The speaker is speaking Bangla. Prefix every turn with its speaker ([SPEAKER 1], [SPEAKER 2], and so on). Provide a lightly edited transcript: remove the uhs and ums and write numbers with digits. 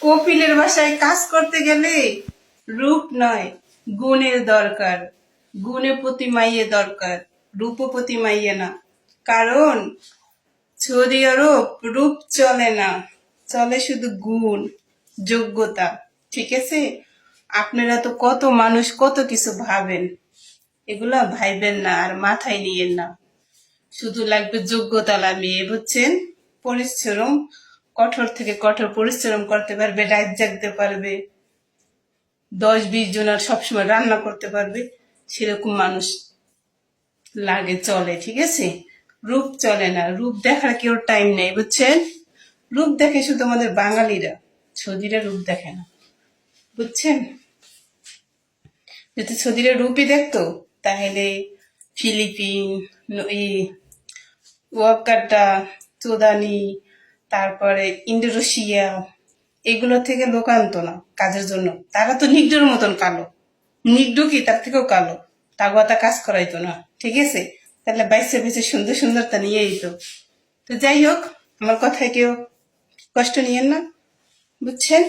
[SPEAKER 1] কপিলের বাসায় কাজ করতে গেলে রূপ নয়, গুণের দরকার। গুণে প্রতি মাইয়ে দরকার, রূপপতি মাইয়ে না। কারণ সৌদি আরব রূপ চলে না, চলে শুধু গুণ, যোগ্যতা। ঠিক আছে? আপনারা তো কত মানুষ কত কিছু ভাবেন, এগুলা ভাইবেন না আর মাথায় নিয়েন না। শুধু লাগবে যোগ্যতালা মেয়ে, বুঝছেন? পরিশ্রম, কঠোর থেকে কঠোর পরিশ্রম করতে পারবে, রাত জাগতে পারবে, 10-20 জনের সবসময় রান্না করতে পারবে, সেরকম মানুষ লাগে, চলে। ঠিক আছে? রূপ চলে না, রূপ দেখার কেউ টাইম নেই, বুঝছেন? রূপ দেখে শুধু আমাদের বাঙালিরা, সৌদিরা রূপ দেখে না, বুঝছেন? যদি সৌদিরা রূপই দেখতো তাহলে ফিলিপিন, ওয়াকাটা, চোদানি, তারপরে ইন্দোনেশিয়া, এগুলো থেকে লোক আনতো না কাজের জন্য। তারা তো নিগ্রোর মতন কালো, নিগ্রো কি তার থেকেও কালো, তাগুয়াতা কাজ করাইতো না। ঠিক আছে? তাহলে বাইসে বেঁচে সুন্দর সুন্দর তা নিয়েই তো। তো যাই হোক, আমার কথায় কেউ কষ্ট নিয়েন না, বুঝছেন?